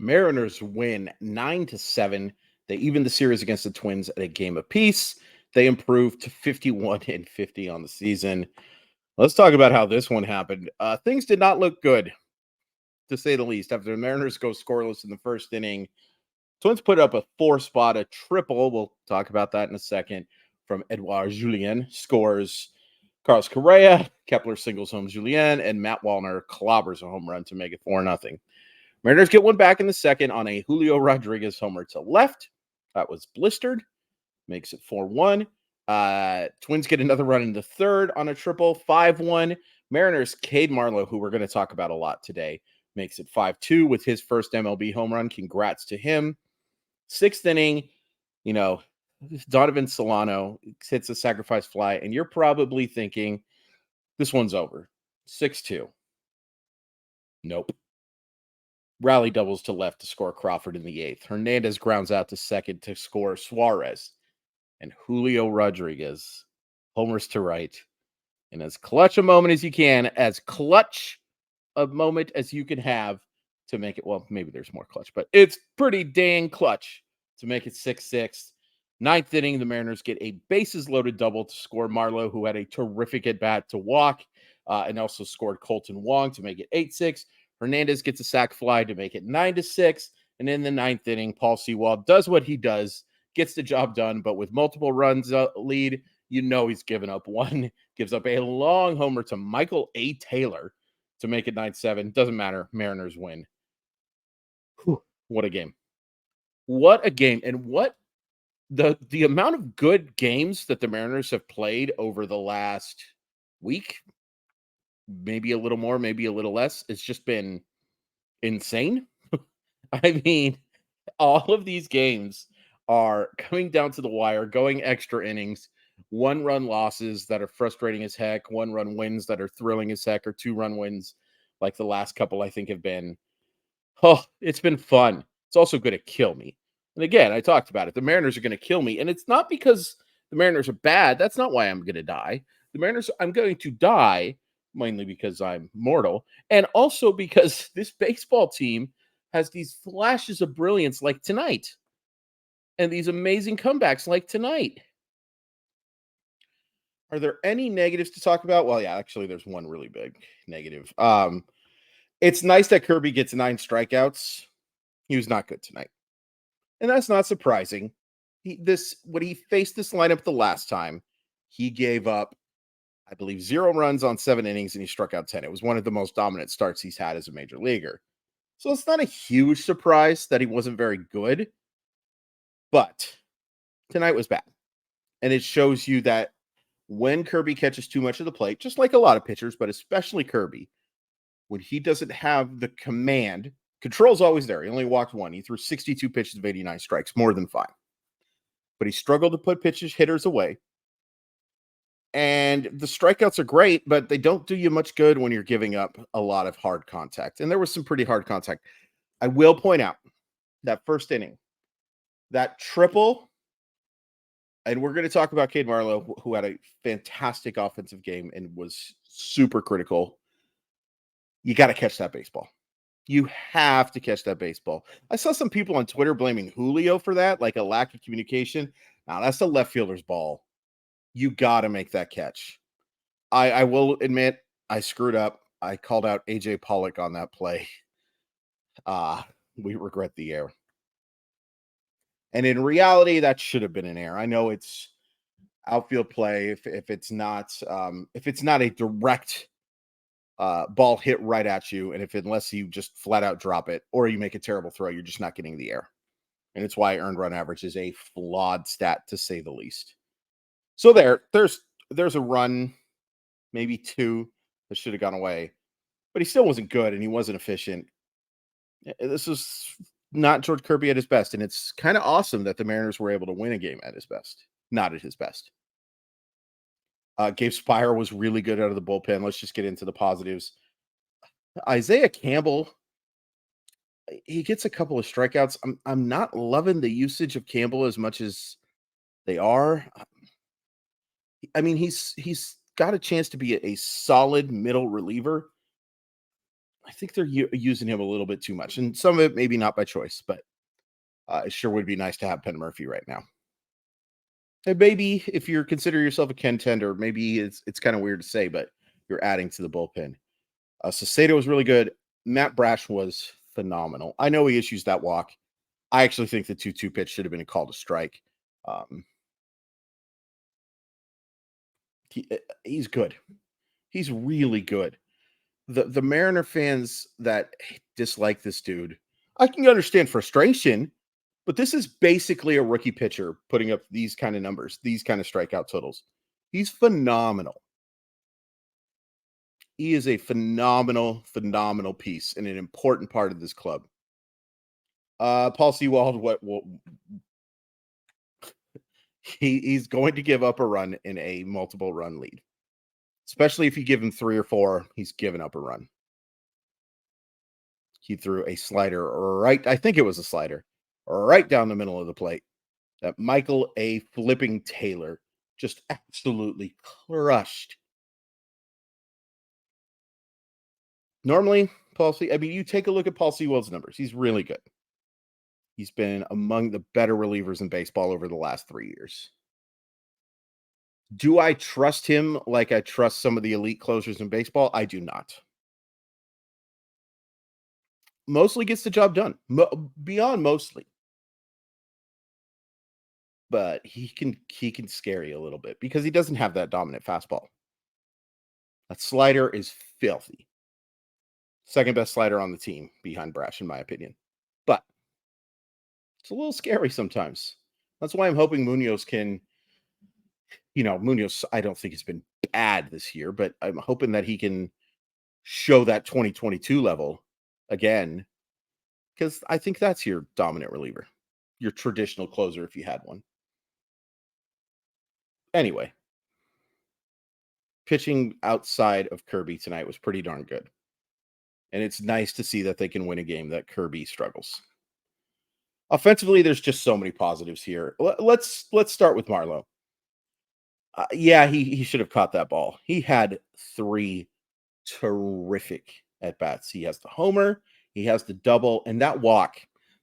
Mariners win 9-7. They even the series against the Twins at a game apiece. They improved to 51-50 on the season. Let's talk about how this one happened. Things did not look good, to say the least. After the Mariners go scoreless in the first inning, Twins put up a four-spot, a triple. We'll talk about that in a second. From Edouard Julien, scores Carlos Correa, Kepler singles home Julien, and Matt Wallner clobbers a home run to make it 4-0. Mariners get one back in the second on a Julio Rodriguez homer to left. That was blistered. Makes it 4-1. Twins get another run in the third on a triple, 5-1. Mariners, Cade Marlowe, who we're going to talk about a lot today, makes it 5-2 with his first MLB home run. Congrats to him. Sixth inning, Donovan Solano hits a sacrifice fly, and you're probably thinking, this one's over. 6-2. Nope. Rally doubles to left to score Crawford in the eighth. Hernandez grounds out to second to score Suarez. And Julio Rodriguez homers to right. And as clutch a moment as you can, as clutch a moment as you can have to make it, well, maybe there's more clutch, but it's pretty dang clutch to make it 6-6. Ninth inning, the Mariners get a bases-loaded double to score Marlowe, who had a terrific at-bat to walk, and also scored Colton Wong to make it 8-6. Hernandez gets a sac fly to make it 9-6. And in the ninth inning, Paul Sewald does what he does, gets the job done, but with multiple runs lead, he's given up one. Gives up a long homer to Michael A. Taylor to make it 9-7. Doesn't matter. Mariners win. Whew, what a game. What a game. And what the amount of good games that the Mariners have played over the last week, maybe a little more, maybe a little less, it's just been insane. I mean, all of these games are coming down to the wire, going extra innings, 1-run losses that are frustrating as heck, 1-run wins that are thrilling as heck, or 2-run wins like the last couple I think have been. Oh, it's been fun. It's also going to kill me. And again, I talked about it. The Mariners are going to kill me. And it's not because the Mariners are bad. That's not why I'm going to die. I'm going to die mainly because I'm mortal. And also because this baseball team has these flashes of brilliance like tonight. And these amazing comebacks like tonight. Are there any negatives to talk about? Well, yeah, actually, there's one really big negative. It's nice that Kirby gets 9 strikeouts. He was not good tonight. And that's not surprising. When he faced this lineup the last time, he gave up, I believe, 0 runs on 7 innings, and he struck out 10. It was one of the most dominant starts he's had as a major leaguer. So it's not a huge surprise that he wasn't very good. But tonight was bad. And it shows you that when Kirby catches too much of the plate, just like a lot of pitchers, but especially Kirby, when he doesn't have the command, control's always there. He only walked 1. He threw 62 pitches of 89 strikes, more than 5. But he struggled to put hitters away. And the strikeouts are great, but they don't do you much good when you're giving up a lot of hard contact. And there was some pretty hard contact. I will point out that first inning, that triple, and we're going to talk about Cade Marlowe, who had a fantastic offensive game and was super critical. You got to catch that baseball. You have to catch that baseball. I saw some people on Twitter blaming Julio for that, like a lack of communication. Now, that's the left fielder's ball. You got to make that catch. I will admit, I screwed up. I called out AJ Pollock on that play. We regret the error. And in reality, that should have been an error. I know it's outfield play if it's not a direct ball hit right at you, and unless you just flat out drop it or you make a terrible throw, you're just not getting the air. And it's why earned run average is a flawed stat, to say the least. So there's a run, maybe 2, that should have gone away, but he still wasn't good and he wasn't efficient. This was not George Kirby at his best, and it's kind of awesome that the Mariners were able to win a game at his best, not at his best. Gabe Spire was really good out of the bullpen. Let's just get into the positives. Isaiah Campbell, he gets a couple of strikeouts. I'm not loving the usage of Campbell as much as they are. I mean, he's got a chance to be a solid middle reliever. I think they're using him a little bit too much, and some of it maybe not by choice, but it sure would be nice to have Penn Murphy right now. And maybe if you're consider yourself a contender, maybe it's kind of weird to say, but you're adding to the bullpen. Saseda was really good. Matt Brash was phenomenal. I know he issues that walk. I actually think the 2-2 pitch should have been a call to strike. Um, he's good. He's really good. The Mariner fans that dislike this dude, I can understand frustration, but this is basically a rookie pitcher putting up these kind of numbers, these kind of strikeout totals. He's phenomenal. He is a phenomenal, phenomenal piece and an important part of this club. Paul Sewald, he's going to give up a run in a multiple run lead, especially if you give him 3 or 4. He's given up a run. He threw a slider right, I think it was a slider, right down the middle of the plate that Michael A. Flipping Taylor just absolutely crushed. Normally, I mean, you take a look at Paul Sewald's numbers. He's really good. He's been among the better relievers in baseball over the last 3 years. Do I trust him like I trust some of the elite closers in baseball? I do not. Mostly gets the job done. Beyond mostly. But he can scare you a little bit because he doesn't have that dominant fastball. That slider is filthy. Second best slider on the team behind Brash, in my opinion. But it's a little scary sometimes. That's why I'm hoping Munoz can, Munoz, I don't think it's been bad this year, but I'm hoping that he can show that 2022 level again, because I think that's your dominant reliever, your traditional closer if you had one. Anyway, pitching outside of Kirby tonight was pretty darn good. And it's nice to see that they can win a game that Kirby struggles. Offensively, there's just so many positives here. Let's start with Marlowe. Yeah, he should have caught that ball. He had 3 terrific at bats. He has the homer, he has the double, and that walk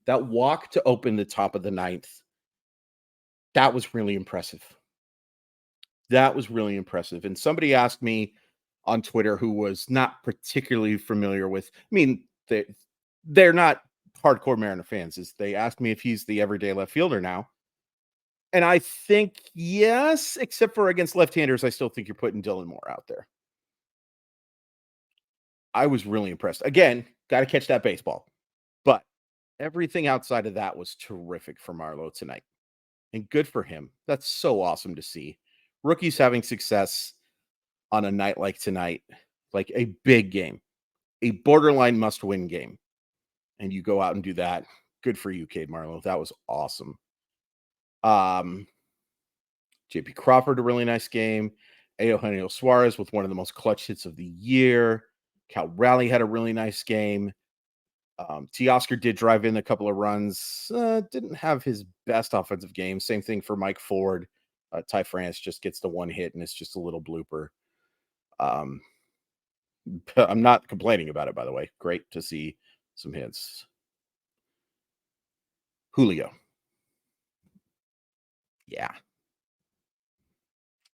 to open the top of the 9th. That was really impressive. That was really impressive. And somebody asked me on Twitter who was not particularly familiar with, I mean, they're not hardcore Mariner fans, is they asked me if he's the everyday left fielder now. And I think yes, except for against left-handers, I still think you're putting Dylan Moore out there. I was really impressed. Again, got to catch that baseball. But everything outside of that was terrific for Marlowe tonight. And good for him. That's so awesome to see. Rookies having success on a night like tonight, like a big game, a borderline must-win game. And you go out and do that. Good for you, Cade Marlowe. That was awesome. JP Crawford, a really nice game. Eugenio Suarez with one of the most clutch hits of the year. Cal Raleigh had a really nice game. Teoscar did drive in a couple of runs. Didn't have his best offensive game. Same thing for Mike Ford. Ty France just gets the one hit, and it's just a little blooper. I'm not complaining about it, by the way. Great to see some hits. Julio. Yeah.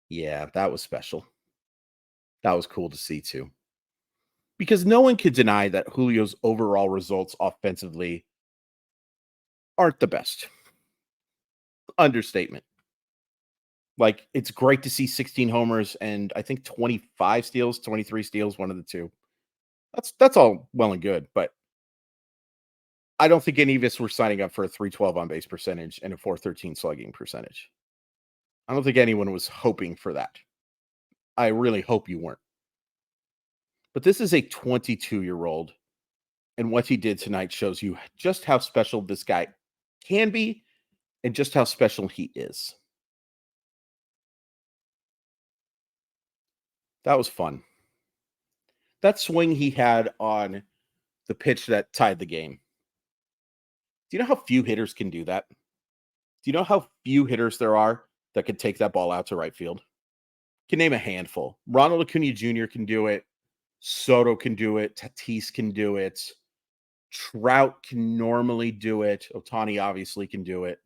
Yeah, that was special. That was cool to see, too. Because no one could deny that Julio's overall results offensively aren't the best. Understatement. Like, it's great to see 16 homers and I think 25 steals, 23 steals, one of the two. That's all well and good, but I don't think any of us were signing up for a 312 on base percentage and a 413 slugging percentage. I don't think anyone was hoping for that. I really hope you weren't. But this is a 22-year-old, and what he did tonight shows you just how special this guy can be and just how special he is. That was fun. That swing he had on the pitch that tied the game. Do you know how few hitters can do that? Do you know how few hitters there are that could take that ball out to right field? Can name a handful. Ronald Acuna Jr. can do it. Soto can do it. Tatis can do it. Trout can normally do it. Otani obviously can do it.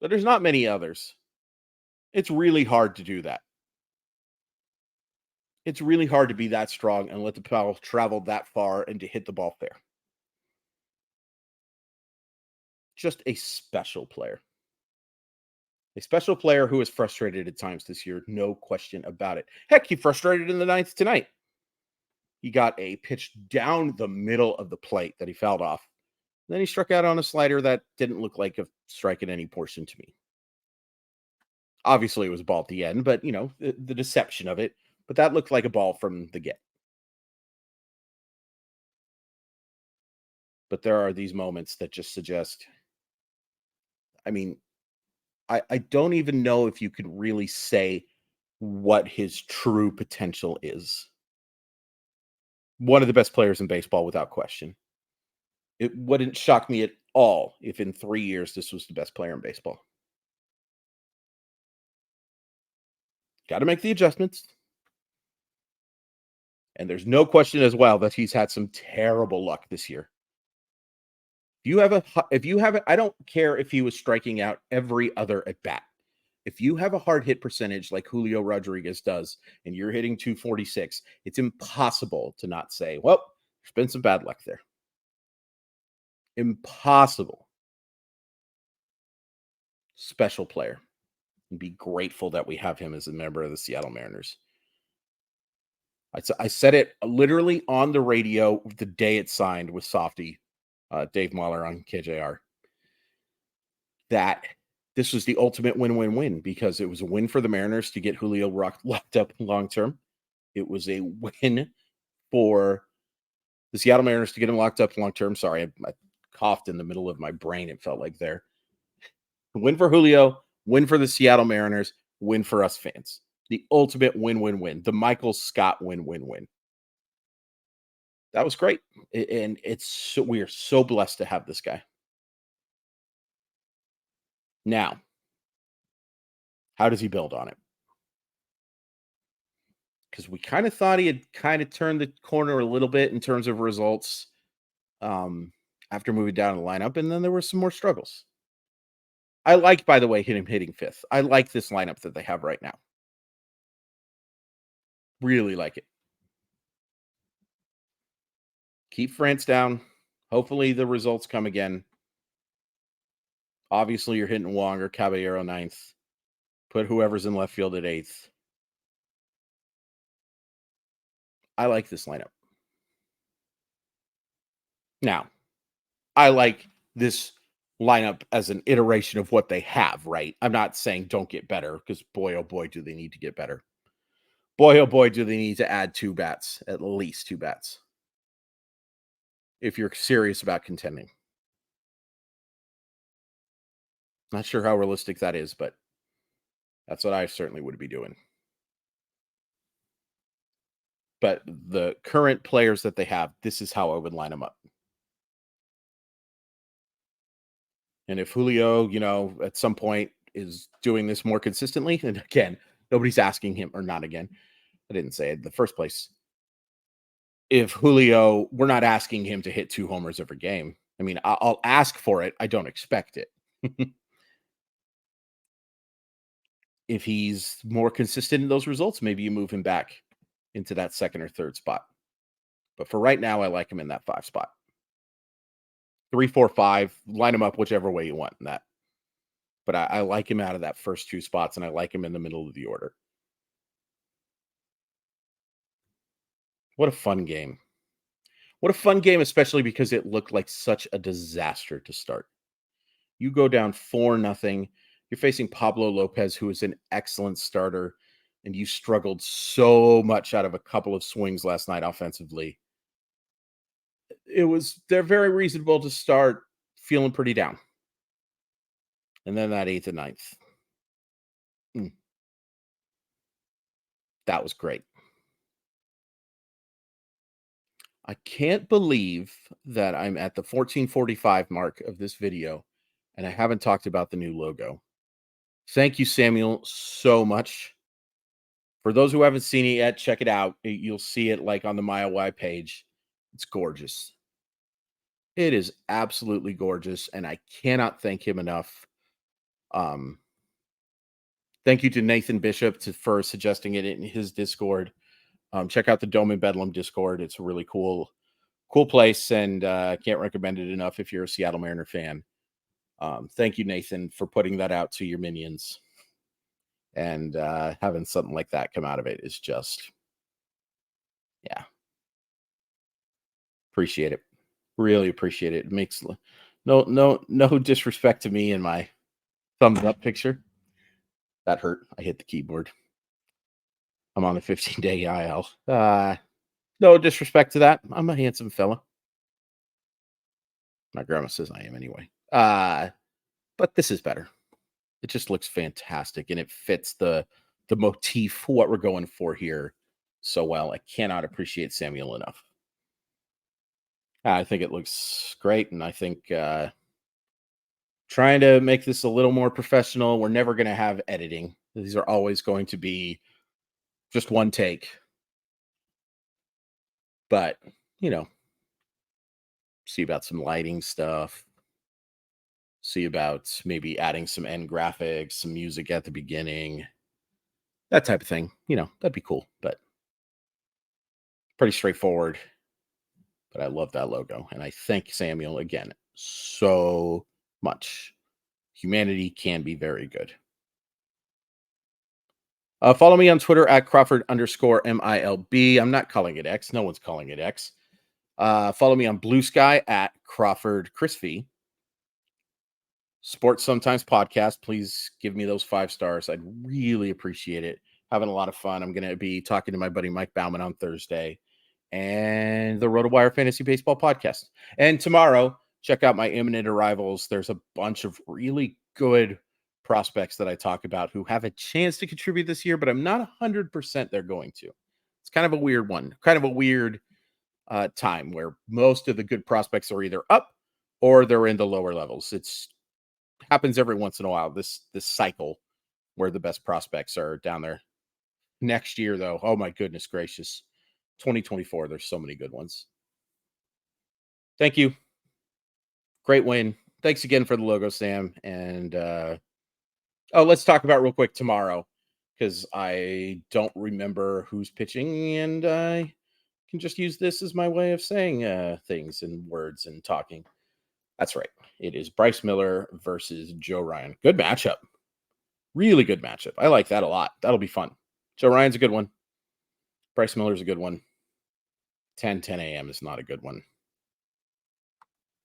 But there's not many others. It's really hard to do that. It's really hard to be that strong and let the ball travel that far and to hit the ball fair. Just a special player. A special player who is frustrated at times this year, no question about it. Heck, he frustrated in the ninth tonight. He got a pitch down the middle of the plate that he fouled off. Then he struck out on a slider that didn't look like a strike at any portion to me. Obviously, it was a ball at the end, but the deception of it. But that looked like a ball from the get. But there are these moments that just suggest. I mean, I don't even know if you could really say what his true potential is. One of the best players in baseball, without question. It wouldn't shock me at all if in 3 years this was the best player in baseball. Got to make the adjustments. And there's no question as well that he's had some terrible luck this year. If you have I don't care if he was striking out every other at bat. If you have a hard hit percentage like Julio Rodriguez does, and you're hitting 246, it's impossible to not say, well, there's been some bad luck there. Impossible. Special player. And be grateful that we have him as a member of the Seattle Mariners. I said it literally on the radio the day it signed with Softy, Dave Mahler on KJR, that this was the ultimate win-win-win because it was a win for the Mariners to get Julio locked up long-term. It was a win for the Seattle Mariners to get him locked up long-term. Sorry, I coughed in the middle of my brain. It felt like there. Win for Julio, win for the Seattle Mariners, win for us fans. The ultimate win-win-win. The Michael Scott win-win-win. That was great. And we are so blessed to have this guy. Now, how does he build on it? Because we kind of thought he had kind of turned the corner a little bit in terms of results after moving down the lineup, and then there were some more struggles. I like, by the way, him hitting fifth. I like this lineup that they have right now. Really like it. Keep France down. Hopefully the results come again. Obviously, you're hitting Wong or Caballero ninth. Put whoever's in left field at eighth. I like this lineup. Now, I like this lineup as an iteration of what they have, right? I'm not saying don't get better because boy, oh boy, do they need to get better. Boy, oh boy, do they need to add 2 bats, at least 2 bats. If you're serious about contending. Not sure how realistic that is, but that's what I certainly would be doing. But the current players that they have, this is how I would line them up. And if Julio, at some point is doing this more consistently, and again, nobody's asking him, or not again, I didn't say it in the first place. If Julio, we're not asking him to hit 2 homers every game. I mean, I'll ask for it. I don't expect it. If he's more consistent in those results, maybe you move him back into that second or third spot. But for right now, I like him in that 5 spot. 3, 4, 5, line him up whichever way you want in that. But I like him out of that first 2 spots, and I like him in the middle of the order. What a fun game. What a fun game, especially because it looked like such a disaster to start. You go down 4-0. You're facing Pablo Lopez, who is an excellent starter, and you struggled so much out of a couple of swings last night offensively. They're very reasonable to start feeling pretty down. And then that 8th and 9th. That was great. I can't believe that I'm at the 14:45 mark of this video, and I haven't talked about the new logo. Thank you, Samuel, so much For those who haven't seen it yet, check it out. You'll see it like on the Mile Wide page. It's gorgeous. It is absolutely gorgeous, and I cannot thank him enough. Um, Thank you to Nathan Bishop for suggesting it in his Discord. Check out the Dome in Bedlam Discord. It's a really cool place, and I can't recommend it enough if you're a Seattle Mariner fan. Thank you, Nathan, for putting that out to your minions. And having something like that come out of it is just, yeah, appreciate it. Really appreciate it. It makes no disrespect to me in my thumbs up picture. That hurt. I hit the keyboard. I'm on the 15-day IL. No disrespect to that. I'm a handsome fella. My grandma says I am anyway. But this is better. It just looks fantastic, and it fits the motif, what we're going for here, so well. I cannot appreciate Samuel enough. I think it looks great, and I think trying to make this a little more professional. We're never going to have editing. These are always going to be just one take. But, you know, see about some lighting stuff. See about maybe adding some end graphics, some music at the beginning. That type of thing. That'd be cool, but pretty straightforward. But I love that logo. And I thank Samuel again so much. Humanity can be very good. Follow me on Twitter at Crawford_MILB. I'm not calling it X. No one's calling it X. Follow me on Blue Sky at Crawford Crispy. Sports Sometimes podcast. Please give me those 5 stars. I'd really appreciate it. Having a lot of fun. I'm going to be talking to my buddy Mike Bauman on Thursday and the RotoWire Fantasy Baseball podcast. And tomorrow, check out my imminent arrivals. There's a bunch of really good prospects that I talk about who have a chance to contribute this year, but I'm not 100% they're going to. It's kind of a weird one, kind of a weird time where most of the good prospects are either up or they're in the lower levels. It's happens every once in a while, this cycle where the best prospects are down there. Next year, though, oh my goodness gracious, 2024, there's so many good ones. Thank you. Great win. Thanks again for the logo, Sam. And let's talk about real quick tomorrow, because I don't remember who's pitching, and I can just use this as my way of saying things and words and talking. That's right. It is Bryce Miller versus Joe Ryan. Good matchup. Really good matchup. I like that a lot. That'll be fun. Joe Ryan's a good one. Bryce Miller's a good one. 10 a.m. is not a good one.